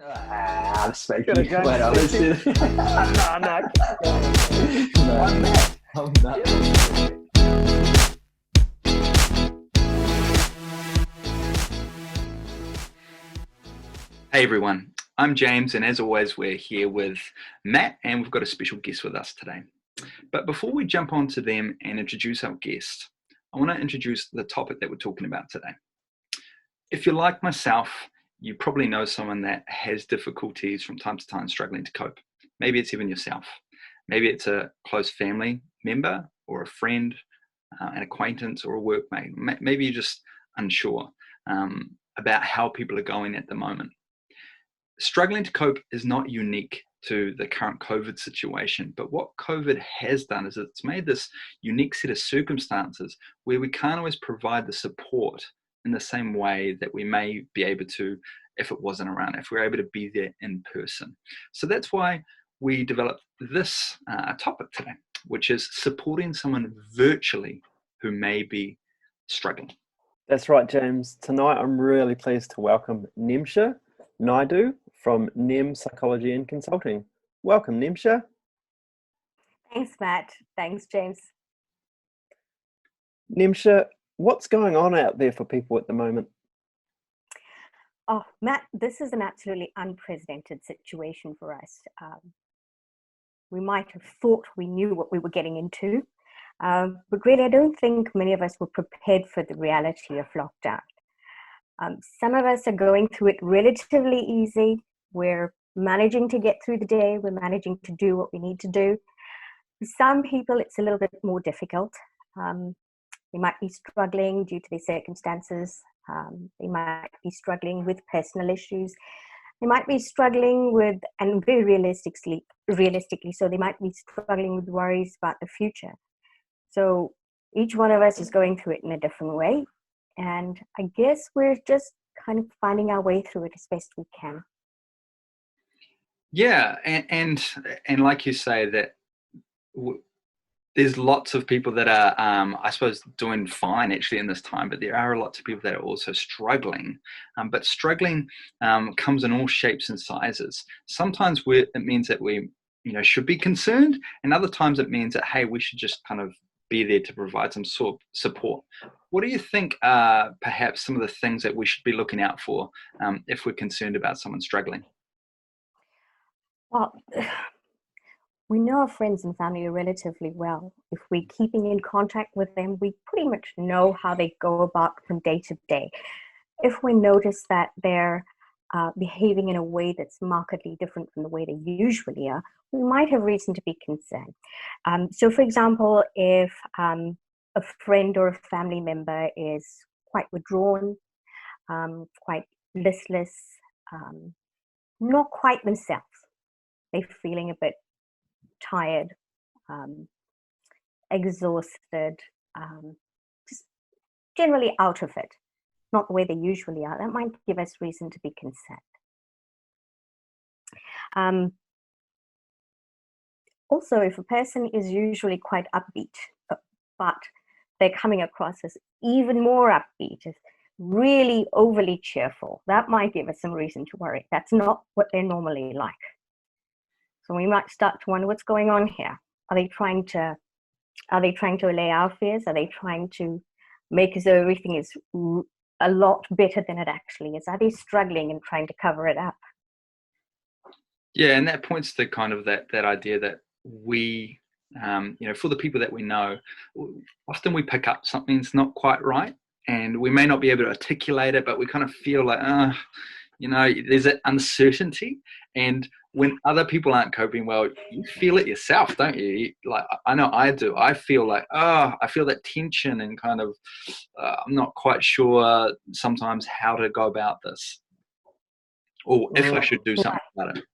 I'm smoking. Gotta go. Wait, let's do it. No. I'm not. I'm not. Hey everyone, I'm James, and as always, we're here with Matt, and we've got a special guest with us today. But before we jump on to them and introduce our guest, I want to introduce the topic that we're talking about today. If you're like myself, you probably know someone that has difficulties from time to time struggling to cope. Maybe it's even yourself. Maybe it's a close family member or a friend, an acquaintance or a workmate. Maybe you're just unsure about how people are going at the moment. Struggling to cope is not unique to the current COVID situation, but what COVID has done is it's made this unique set of circumstances where we can't always provide the support in the same way that we may be able to if it wasn't around, if we're able to be there in person. So that's why we developed this topic today, which is supporting someone virtually who may be struggling. That's right, James. Tonight, I'm really pleased to welcome Nimza, Naidu from Nimh Psychology and Consulting. Welcome, Nimza. Thanks, Matt. Thanks, James. Nimza, what's going on out there for people at the moment? Oh, Matt, this is an absolutely unprecedented situation for us. We might have thought we knew what we were getting into, but really, I don't think many of us were prepared for the reality of lockdown. Some of us are going through it relatively easy. We're managing to get through the day. We're managing to do what we need to do. For some people, it's a little bit more difficult. They might be struggling due to their circumstances. They might be struggling with personal issues. They might be struggling with, and very realistically, so they might be struggling with worries about the future. So each one of us is going through it in a different way. And I guess we're just kind of finding our way through it as best we can. Yeah, and like you say, that there's lots of people that are, I suppose, doing fine actually in this time, but there are lots of people that are also struggling. But struggling comes in all shapes and sizes. Sometimes it means that we, should be concerned, and other times it means that, hey, we should just kind of be there to provide some sort of support. What do you think are perhaps some of the things that we should be looking out for if we're concerned about someone struggling? Well, we know our friends and family relatively well. If we're keeping in contact with them, we pretty much know how they go about from day to day. If we notice that they're behaving in a way that's markedly different from the way they usually are, we might have reason to be concerned. So, for example, if a friend or a family member is quite withdrawn, quite listless, not quite themselves, they're feeling a bit tired, exhausted, just generally out of it, not the way they usually are, that might give us reason to be concerned. Also, if a person is usually quite upbeat, but they're coming across as even more upbeat, as really overly cheerful, that might give us some reason to worry. That's not what they're normally like. So we might start to wonder what's going on here. Are they trying to allay our fears? Are they trying to make as though everything is a lot better than it actually is? Are they struggling and trying to cover it up? Yeah, and that points to kind of that idea that we, for the people that we know, often we pick up something's not quite right, and we may not be able to articulate it, but we kind of feel like, there's that uncertainty. And when other people aren't coping well, you feel it yourself, don't you? Like, I know I do. I feel like, I feel that tension and kind of, I'm not quite sure sometimes how to go about this, or if I should do something about it.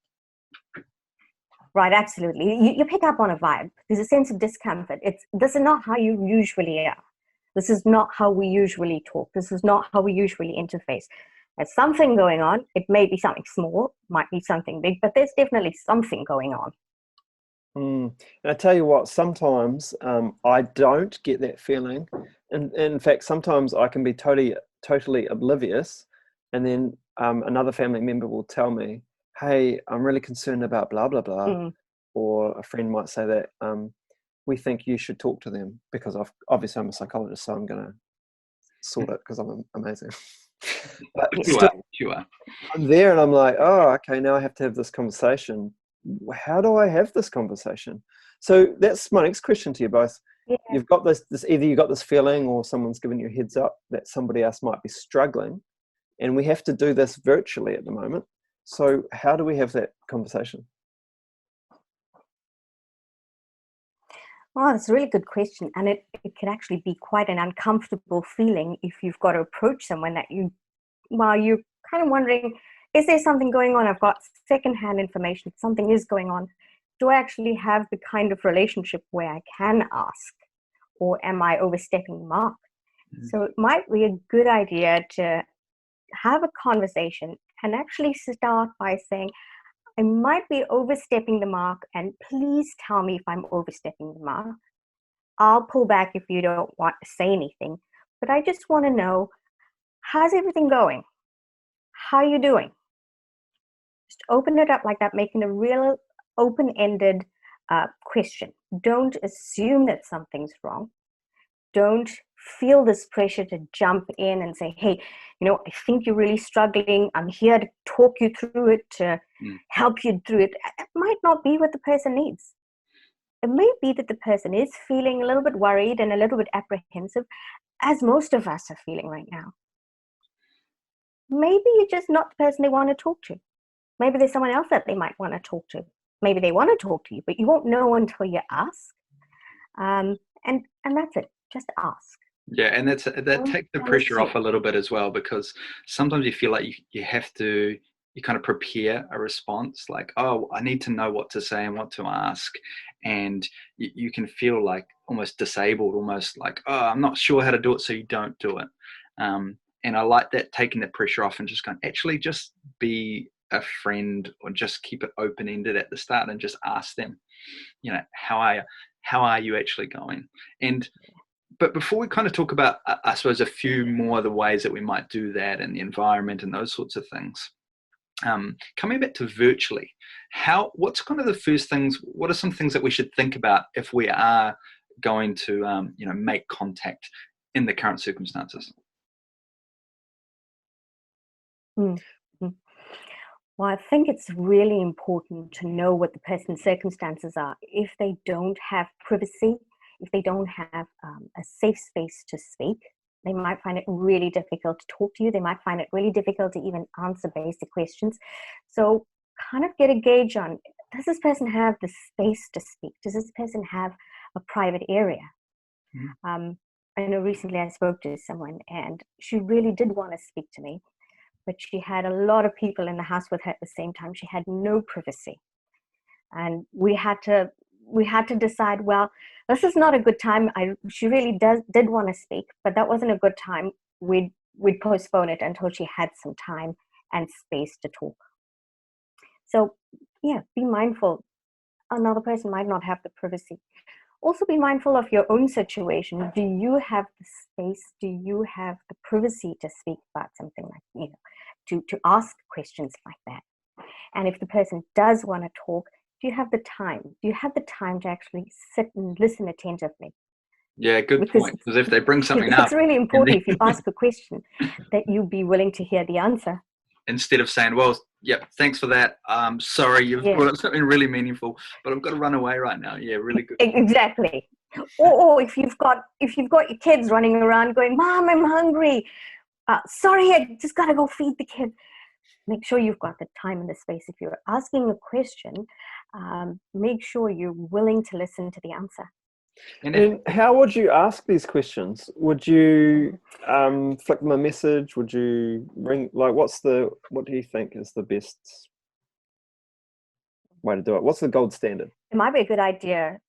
Right, absolutely. You pick up on a vibe. There's a sense of discomfort. This is not how you usually are. This is not how we usually talk. This is not how we usually interface. There's something going on. It may be something small, might be something big, but there's definitely something going on. And I tell you what, sometimes I don't get that feeling. And in fact, sometimes I can be totally oblivious, and then another family member will tell me, hey, I'm really concerned about blah, blah, blah. Mm. Or a friend might say that we think you should talk to them because obviously I'm a psychologist, so I'm going to sort it because I'm amazing. But You are. I'm there and I'm like, oh, okay, now I have to have this conversation. How do I have this conversation? So that's my next question to you both. Yeah. You've got this either you got this feeling or someone's given you a heads up that somebody else might be struggling, and we have to do this virtually at the moment. So how do we have that conversation? Well, that's a really good question. And it can actually be quite an uncomfortable feeling if you've got to approach someone that you're kind of wondering, is there something going on? I've got secondhand information. Something is going on. Do I actually have the kind of relationship where I can ask? Or am I overstepping the mark? Mm-hmm. So it might be a good idea to have a conversation and actually start by saying, I might be overstepping the mark, and please tell me if I'm overstepping the mark. I'll pull back if you don't want to say anything, but I just want to know, how's everything going? How are you doing? Just open it up like that, making a real open-ended question. Don't assume that something's wrong. Don't feel this pressure to jump in and say, hey, I think you're really struggling. I'm here to talk you through it, to help you through it. It might not be what the person needs. It may be that the person is feeling a little bit worried and a little bit apprehensive, as most of us are feeling right now. Maybe you're just not the person they want to talk to. Maybe there's someone else that they might want to talk to. Maybe they want to talk to you, but you won't know until you ask. And that's it. Just ask. Yeah, and that takes the pressure off a little bit as well, because sometimes you feel like you have to, you kind of prepare a response like, oh, I need to know what to say and what to ask. And you can feel like almost disabled, almost like, oh, I'm not sure how to do it, so you don't do it. And I like that, taking the pressure off and just going, actually just be a friend, or just keep it open-ended at the start and just ask them, how are you actually going? But before we kind of talk about, I suppose, a few more of the ways that we might do that and the environment and those sorts of things, coming back to virtually, what's kind of the first things, what are some things that we should think about if we are going to, make contact in the current circumstances? Mm-hmm. Well, I think it's really important to know what the person's circumstances are. If they don't have privacy, if they don't have a safe space to speak, they might find it really difficult to talk to you. They might find it really difficult to even answer basic questions. So kind of get a gauge on, does this person have the space to speak? Does this person have a private area? Mm-hmm. I know recently I spoke to someone and she really did want to speak to me, but she had a lot of people in the house with her at the same time. She had no privacy. And we had to decide, well, this is not a good time. She really did want to speak, but that wasn't a good time. We'd postpone it until she had some time and space to talk. So yeah, be mindful. Another person might not have the privacy. Also be mindful of your own situation. Do you have the space? Do you have the privacy to speak about something like, to ask questions like that? And if the person does want to talk, do you have the time? Do you have the time to actually sit and listen attentively? Yeah, good point. Because if they bring something up, it's really important if you ask a question that you be willing to hear the answer. Instead of saying, well, yeah, thanks for that. Sorry, you've brought up something really meaningful, but I've got to run away right now. Yeah, really good. Exactly. Or if you've got your kids running around going, Mom, I'm hungry. Sorry, I just got to go feed the kid. Make sure you've got the time and the space. If you're asking a question, make sure you're willing to listen to the answer. And how would you ask these questions? Would you flick them a message? Would you ring? Like, what do you think is the best way to do it? What's the gold standard? It might be a good idea.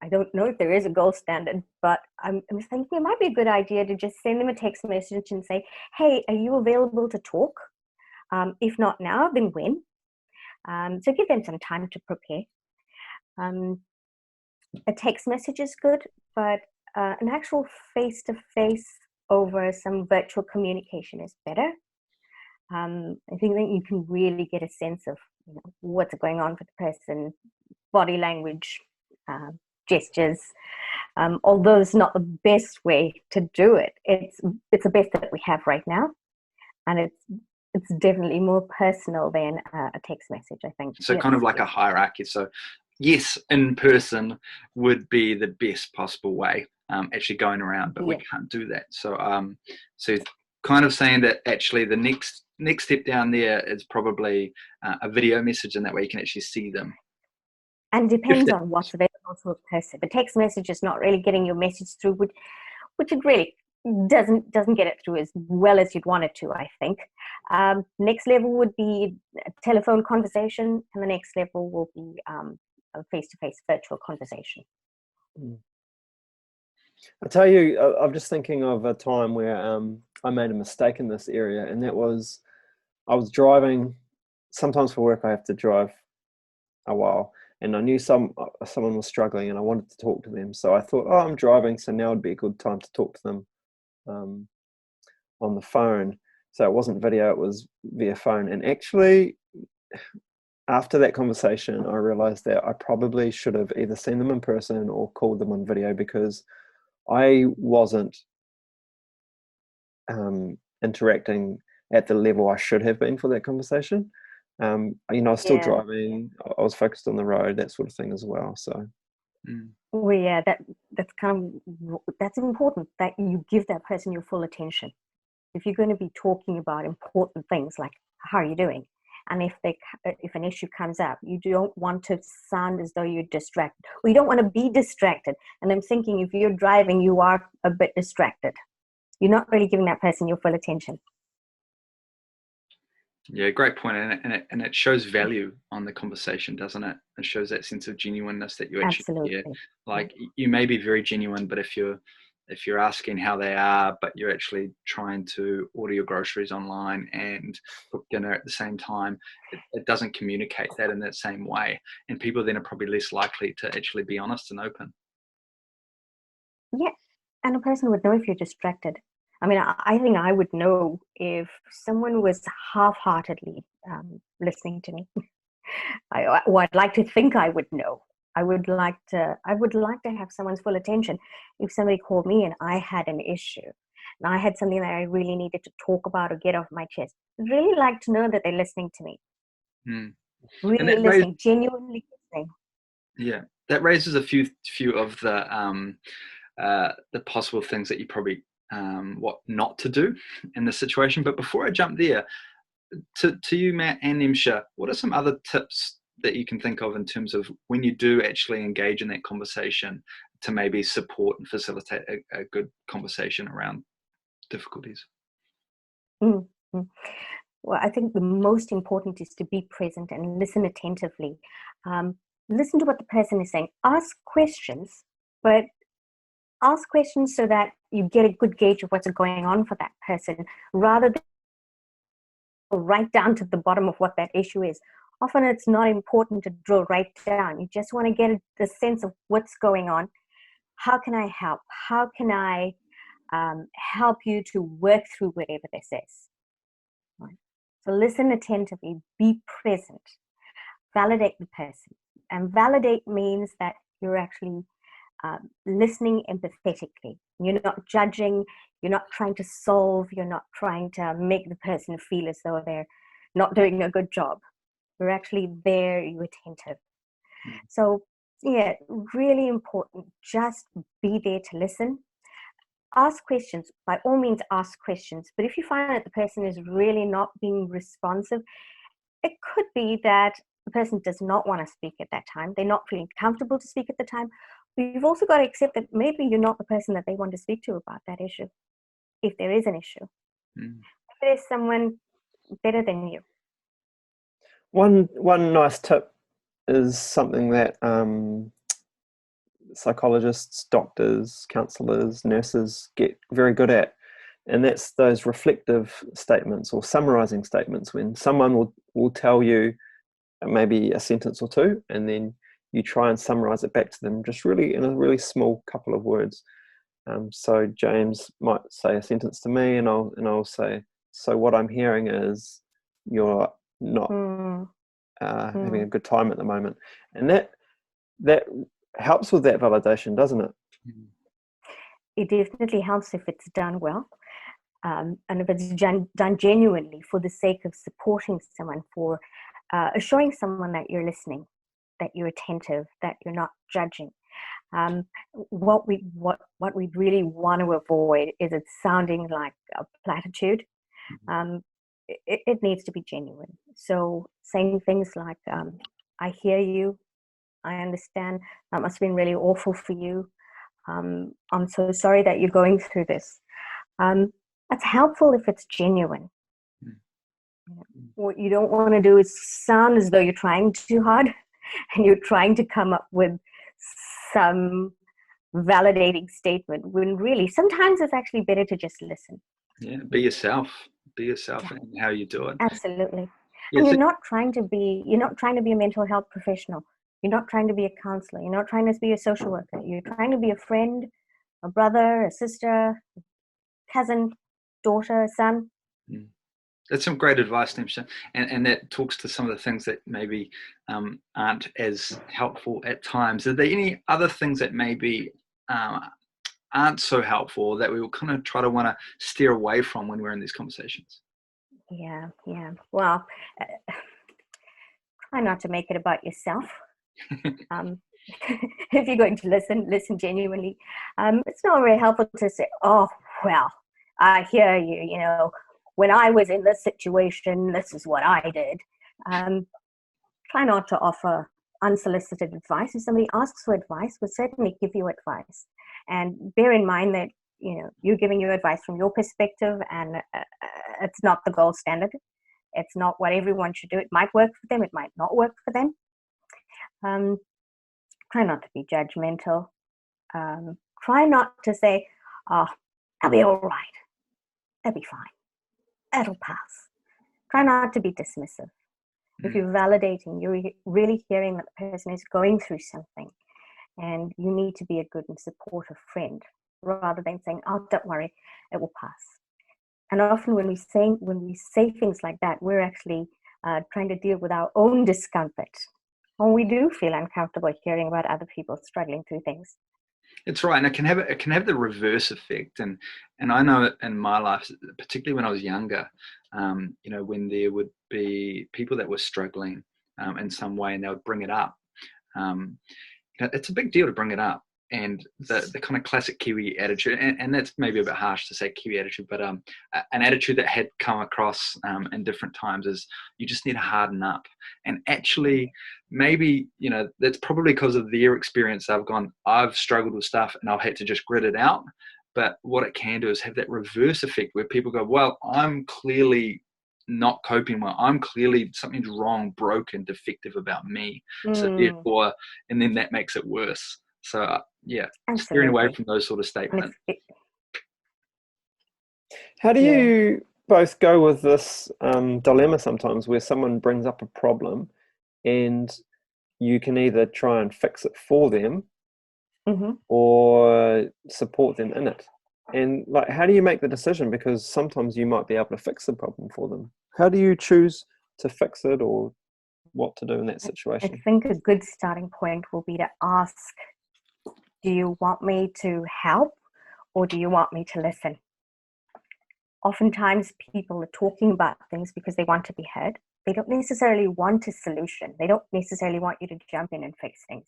I don't know if there is a gold standard, but I'm thinking it might be a good idea to just send them a text message and say, hey, are you available to talk? If not now, then when? So give them some time to prepare. A text message is good, but an actual face-to-face over some virtual communication is better. I think that you can really get a sense of what's going on with the person, body language, gestures. Although it's not the best way to do it, it's the best that we have right now, and it's definitely more personal than a text message, I think. So kind of like a hierarchy. So yes, in person would be the best possible way, actually going around, but we can't do that. So so kind of saying that actually the next step down there is probably a video message, and that way you can actually see them. And depends on what's available to a person. The text message is not really getting your message through, which it really doesn't get it through as well as you'd want it to, I think. Next level would be a telephone conversation, and the next level will be a face-to-face virtual conversation. I tell you, I'm just thinking of a time where I made a mistake in this area, and that was I was driving. Sometimes for work I have to drive a while, and I knew someone was struggling, and I wanted to talk to them. So I thought, oh, I'm driving, so now would be a good time to talk to them on the phone. So it wasn't video, it was via phone. And actually, after that conversation, I realized that I probably should have either seen them in person or called them on video, because I wasn't interacting at the level I should have been for that conversation. I was still driving, I was focused on the road, that sort of thing as well. So well, yeah, that's important, that you give that person your full attention. If you're going to be talking about important things like how are you doing, and if an issue comes up, you don't want to sound as though you're distracted. Well, you don't want to be distracted. And I'm thinking, if you're driving, you are a bit distracted. You're not really giving that person your full attention. Yeah, great point. And it shows value on the conversation, doesn't it? It shows that sense of genuineness that you actually care. Like, you may be very genuine, but if you're asking how they are, but you're actually trying to order your groceries online and cook dinner at the same time, it doesn't communicate that in that same way. And people then are probably less likely to actually be honest and open. Yeah, and a person would know if you're distracted. I mean, I think I would know if someone was half-heartedly listening to me. I'd like to think I would know. I would like to have someone's full attention. If somebody called me and I had an issue, and I had something that I really needed to talk about or get off my chest, I'd really like to know that they're listening to me. Really listening, genuinely listening. Yeah, that raises a few of the possible things that you probably what not to do in this situation. But before I jump there, to you, Matt and Nimza, what are some other tips that you can think of in terms of when you do actually engage in that conversation to maybe support and facilitate a good conversation around difficulties? Mm-hmm. Well, I think the most important is to be present and listen attentively. Listen to what the person is saying. Ask questions, but ask questions so that you get a good gauge of what's going on for that person, rather than right down to the bottom of what that issue is. Often it's not important to drill right down. You just want to get the sense of what's going on. How can I help? How can I help you to work through whatever this is? Right. So listen attentively, be present, validate the person. And validate means that you're actually listening empathetically. You're not judging, you're not trying to solve, you're not trying to make the person feel as though they're not doing a good job. You're actually there, you're attentive. So yeah, really important, just be there to listen. Ask questions, by all means ask questions, but if you find that the person is really not being responsive, it could be that the person does not want to speak at that time, they're not feeling comfortable to speak at the time. But you've also got to accept that maybe you're not the person that they want to speak to about that issue, if there is an issue. If there's someone better than you. One nice tip is something that psychologists, doctors, counselors, nurses get very good at, and that's those reflective statements or summarizing statements, when someone will tell you maybe a sentence or two, and then you try and summarize it back to them, just really in a really small couple of words. So James might say a sentence to me, and I'll say so what I'm hearing is you're not Mm, having a mm. good time at the moment. And that helps with that validation, doesn't it? It definitely helps if it's done well. And if it's done genuinely for the sake of supporting someone, for assuring someone that you're listening, that you're attentive, that you're not judging. What we really want to avoid is it sounding like a platitude. It needs to be genuine. So saying things like, I hear you, I understand, that must have been really awful for you. I'm so sorry that you're going through this. That's helpful if it's genuine. What you don't want to do is sound as though you're trying too hard and you're trying to come up with some validating statement, when really sometimes it's actually better to just listen. Yeah, be yourself in how you do it. Absolutely. Yeah, And so- you're not trying to be a mental health professional. You're not trying to be a counselor. You're not trying to be a social worker. You're trying to be a friend, a brother, a sister, cousin, daughter, son. That's some great advice, Nimza, and that talks to some of the things that maybe aren't as helpful at times. Are there any other things that maybe aren't so helpful that we will kind of try to want to steer away from when we're in these conversations? Yeah. Well, try not to make it about yourself. If you're going to listen genuinely. It's not very helpful to say, oh, well, I hear you, when I was in this situation, this is what I did. Try not to offer unsolicited advice. If somebody asks for advice, we'll certainly give you advice. And bear in mind that, you're giving you advice from your perspective, and it's not the gold standard. It's not what everyone should do. It might work for them. It might not work for them. Try not to be judgmental. Try not to say, oh, I'll be all right. It'll be fine. It'll pass. Try not to be dismissive. If you're validating, you're really hearing that the person is going through something, and you need to be a good and supportive friend, rather than saying, oh, don't worry, it will pass. And often when we say things like that, we're actually trying to deal with our own discomfort. And we do feel uncomfortable hearing about other people struggling through things. It's right, and it can have the reverse effect. And I know in my life, particularly when I was younger, when there would be people that were struggling in some way, and they would bring it up. It's a big deal to bring it up, and the kind of classic Kiwi attitude, and that's maybe a bit harsh to say Kiwi attitude, but an attitude that had come across in different times is you just need to harden up. And actually, maybe that's probably because of their experience. I've struggled with stuff and I've had to just grit it out. But what it can do is have that reverse effect where people go, well, I'm clearly not coping well. I'm clearly, something's wrong, broken, defective about me. So therefore, and then that makes it worse. So steering away from those sort of statements. How do you both go with this dilemma sometimes, where someone brings up a problem and you can either try and fix it for them or support them in it? And how do you make the decision? Because sometimes you might be able to fix the problem for them. How do you choose to fix it, or what to do in that situation? I think a good starting point will be to ask, do you want me to help, or do you want me to listen? Oftentimes people are talking about things because they want to be heard. They don't necessarily want a solution. They don't necessarily want you to jump in and fix things.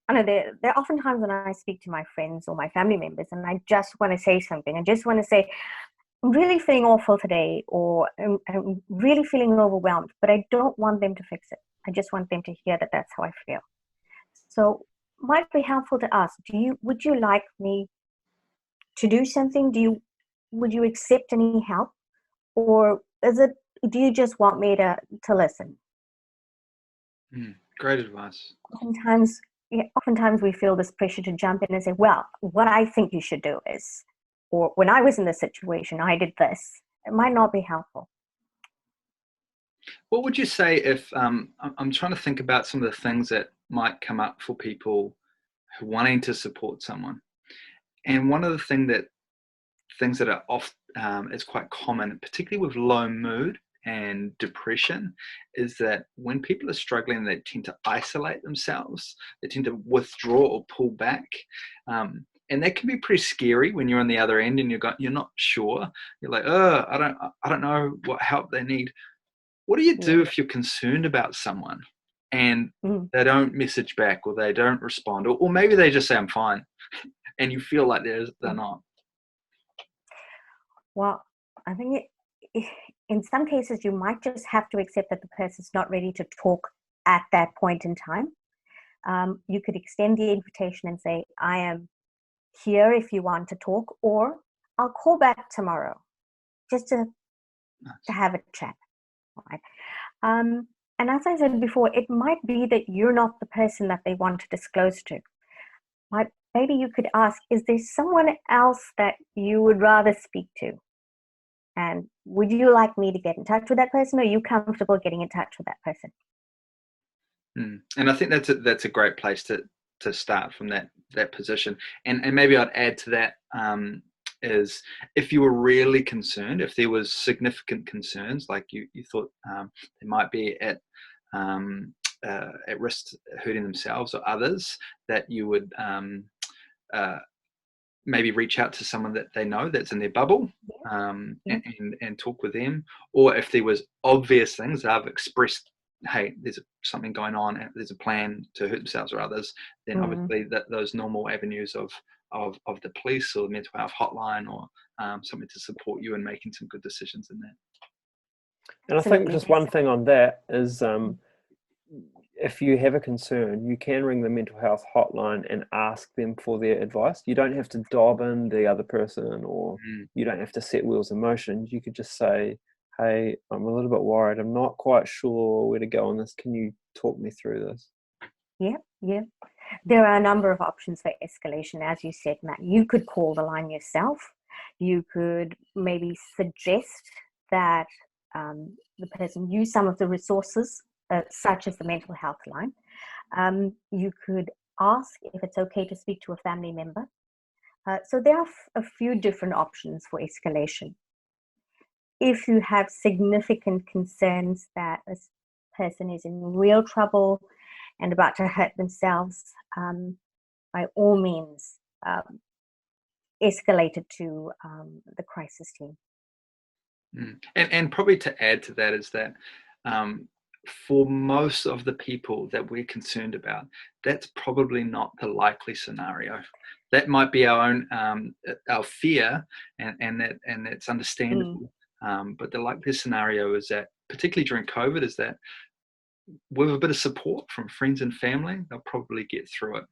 I know there are often times when I speak to my friends or my family members and I just want to say something. I just want to say, I'm really feeling awful today, or I'm really feeling overwhelmed, but I don't want them to fix it. I just want them to hear that that's how I feel. So it might be helpful to ask, would you like me to do something? Would you accept any help? Or do you just want me to listen? Great advice. Oftentimes we feel this pressure to jump in and say, well, what I think you should do is, or when I was in this situation, I did this. It might not be helpful. What would you say if, I'm trying to think about some of the things that might come up for people who wanting to support someone. And one of the things that are is quite common, particularly with low mood and depression, is that when people are struggling, they tend to isolate themselves. They tend to withdraw or pull back. And that can be pretty scary when you're on the other end and you're not sure. You're like, oh, I don't know what help they need. What do you do if you're concerned about someone and they don't message back, or they don't respond, or maybe they just say I'm fine, and you feel like they're not? Well, I think in some cases you might just have to accept that the person's not ready to talk at that point in time. You could extend the invitation and say, I am here if you want to talk, or I'll call back tomorrow just to have a chat. Right? And as I said before, it might be that you're not the person that they want to disclose to. But maybe you could ask, is there someone else that you would rather speak to? And would you like me to get in touch with that person, or are you comfortable getting in touch with that person? And I think that's a great place to start from that position. And maybe I'd add to that is, if you were really concerned, if there was significant concerns, like you thought they might be at risk hurting themselves or others, that you would maybe reach out to someone that they know that's in their bubble, and talk with them. Or if there was obvious things they've expressed, hey, there's something going on, there's a plan to hurt themselves or others, then obviously those normal avenues of the police or the mental health hotline, or something to support you in making some good decisions in that. And I think just one thing on that is, if you have a concern, you can ring the mental health hotline and ask them for their advice. You don't have to dob in the other person, or you don't have to set wheels in motion. You could just say, hey, I'm a little bit worried. I'm not quite sure where to go on this. Can you talk me through this? Yeah. There are a number of options for escalation. As you said, Matt, you could call the line yourself. You could maybe suggest that the person use some of the resources, such as the mental health line. You could ask if it's okay to speak to a family member. So there are a few different options for escalation. If you have significant concerns that a person is in real trouble and about to hurt themselves, by all means, escalate it to the crisis team. And probably to add to that is that for most of the people that we're concerned about, that's probably not the likely scenario. That might be our own our fear, and that's understandable. But the likely scenario is that, particularly during COVID, is that with a bit of support from friends and family, they'll probably get through it.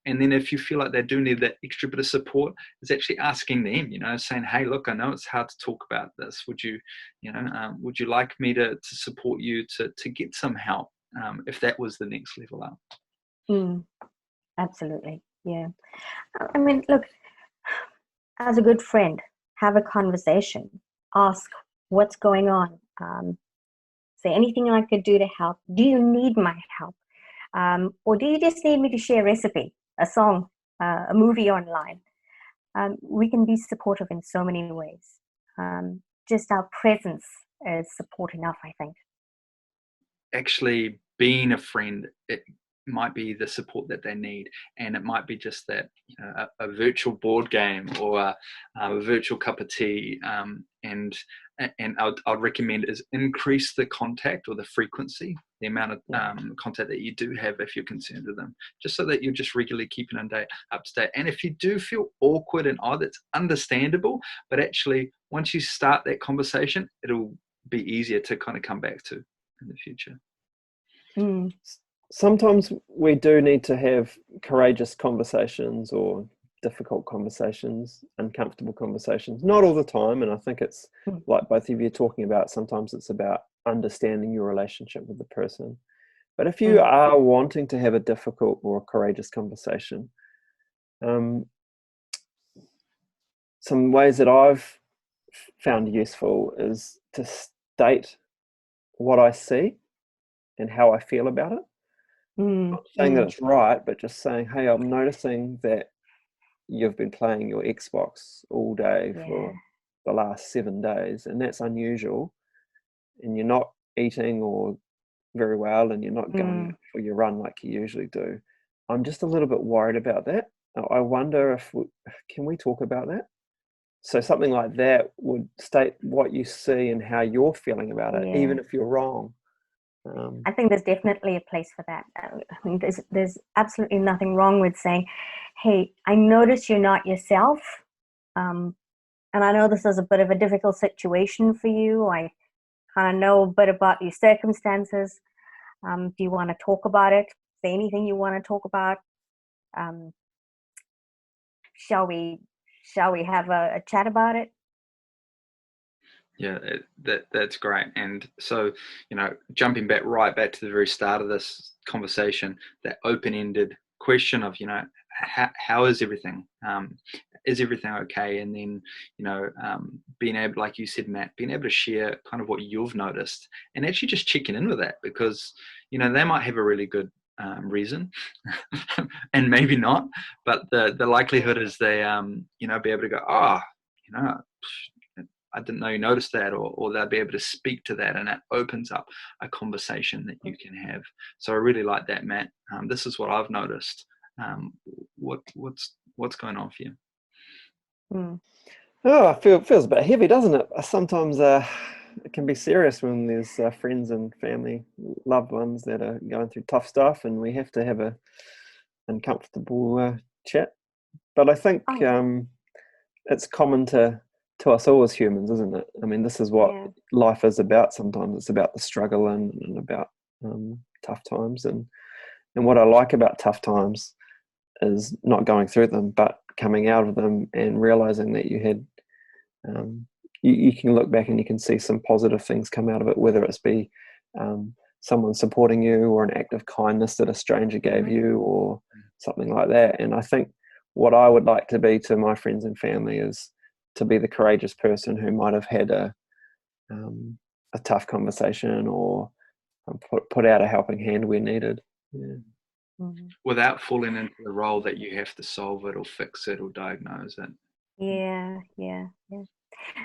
And then if you feel like they do need that extra bit of support, is actually asking them, saying, hey, look, I know it's hard to talk about this. Would you like me to support you to get some help, if that was the next level up? Absolutely. Yeah. I mean, look, as a good friend, have a conversation, ask what's going on. Say anything I could do to help. Do you need my help? Or do you just need me to share a recipe, a song, a movie online? We can be supportive in so many ways. Just our presence is support enough, I think. Actually, being a friend, it might be the support that they need, and it might be just that a virtual board game, or a virtual cup of tea, and I'd recommend is increase the contact or the frequency, the amount of contact that you do have if you're concerned with them, just so that you're just regularly keeping up to date. And if you do feel awkward and odd, it's understandable, but actually once you start that conversation, it'll be easier to kind of come back to in the future. Sometimes we do need to have courageous conversations, or difficult conversations, uncomfortable conversations. Not all the time, and I think it's like both of you talking about, sometimes it's about understanding your relationship with the person. But if you are wanting to have a difficult or a courageous conversation, some ways that I've found useful is to state what I see and how I feel about it. Not saying that it's right, but just saying, hey, I'm noticing that you've been playing your Xbox all day for the last 7 days, and that's unusual, and you're not eating or very well, and you're not going out for your run like you usually do, I'm just a little bit worried about that. I wonder if can we talk about that? So something like that would state what you see and how you're feeling about it, even if you're wrong. I think there's definitely a place for that. I mean, there's absolutely nothing wrong with saying, hey, I notice you're not yourself. And I know this is a bit of a difficult situation for you. I kind of know a bit about your circumstances. Do you want to talk about it? Is there anything you want to talk about? Shall we have a chat about it? Yeah, that's great. And so, jumping right back to the very start of this conversation, that open-ended question of, how is everything? Is everything okay? And then, being able, like you said, Matt, being able to share kind of what you've noticed and actually just checking in with that, because, they might have a really good reason and maybe not, but the likelihood is they, be able to go, I didn't know you noticed that, or they'll be able to speak to that, and that opens up a conversation that you can have. So I really like that, Matt. This is what I've noticed. What's going on for you? Oh, it feels a bit heavy, doesn't it? Sometimes it can be serious when there's friends and family, loved ones that are going through tough stuff, and we have to have a uncomfortable chat. But I think it's common to us all as humans, isn't it? I mean, this is what life is about. Sometimes it's about the struggle and about tough times. And what I like about tough times is not going through them, but coming out of them and realizing that you had, you can look back and you can see some positive things come out of it, whether it's be someone supporting you, or an act of kindness that a stranger gave you, or something like that. And I think what I would like to be to my friends and family is to be the courageous person who might have had a tough conversation, or put out a helping hand where needed. Without falling into the role that you have to solve it or fix it or diagnose it. Yeah.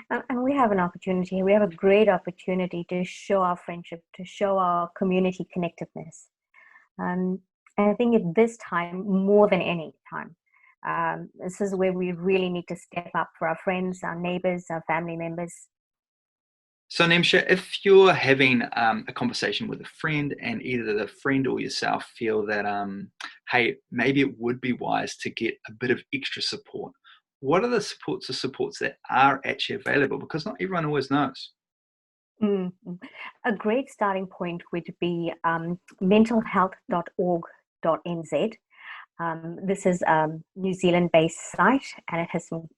And we have an opportunity. We have a great opportunity to show our friendship, to show our community connectiveness. And I think at this time, more than any time, this is where we really need to step up for our friends, our neighbors, our family members. So Nimza, if you're having a conversation with a friend, and either the friend or yourself feel that, hey, maybe it would be wise to get a bit of extra support, what are the supports that are actually available? Because not everyone always knows. A great starting point would be mentalhealth.org.nz. This is a New Zealand-based site, and it has some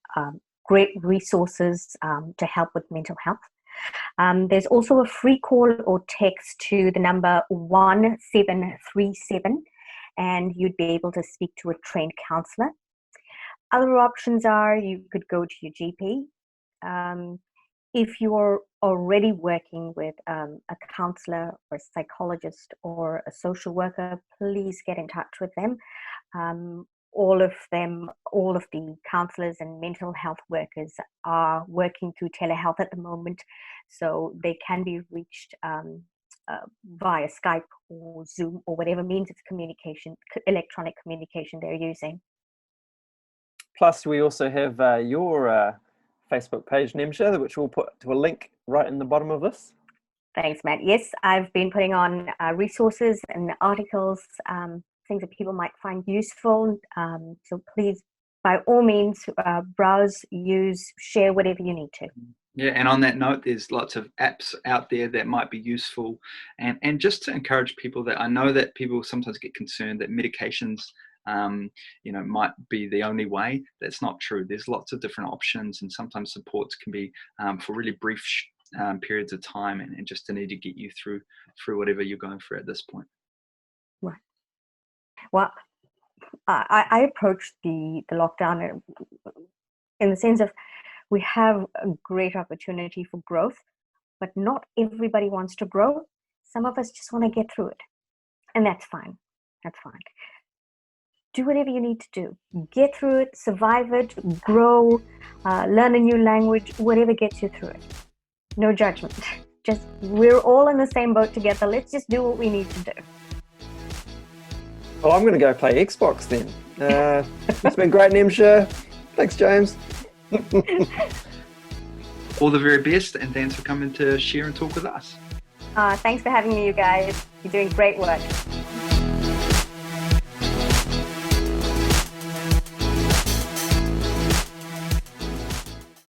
great resources to help with mental health. There's also a free call or text to the number 1737, and you'd be able to speak to a trained counsellor. Other options are you could go to your GP. If you're already working with a counsellor or a psychologist or a social worker, please get in touch with them. All of the counsellors and mental health workers are working through telehealth at the moment, so they can be reached via Skype or Zoom or whatever means of communication, electronic communication they're using. Plus, we also have your Facebook page, Nimza, which we'll put to a link right in the bottom of this. Thanks, Matt. Yes, I've been putting on resources and articles, things that people might find useful. So please, by all means, browse, use, share whatever you need to. Yeah, and on that note, there's lots of apps out there that might be useful. And just to encourage people, that I know that people sometimes get concerned that medications might be the only way. That's not true. There's lots of different options, and sometimes supports can be for really brief periods of time, and just to need to get you through whatever you're going through at this point. Right. Well, I approached the lockdown in the sense of we have a great opportunity for growth, but not everybody wants to grow. Some of us just want to get through it, and that's fine. That's fine. do whatever you need to do. Get through it, survive it, grow, learn a new language, whatever gets you through it. No judgment. Just, we're all in the same boat together. Let's just do what we need to do. Well, I'm going to go play Xbox then. It's been great, Nimza. Thanks, James. All the very best, and thanks for coming to share and talk with us. Thanks for having me, you guys. You're doing great work.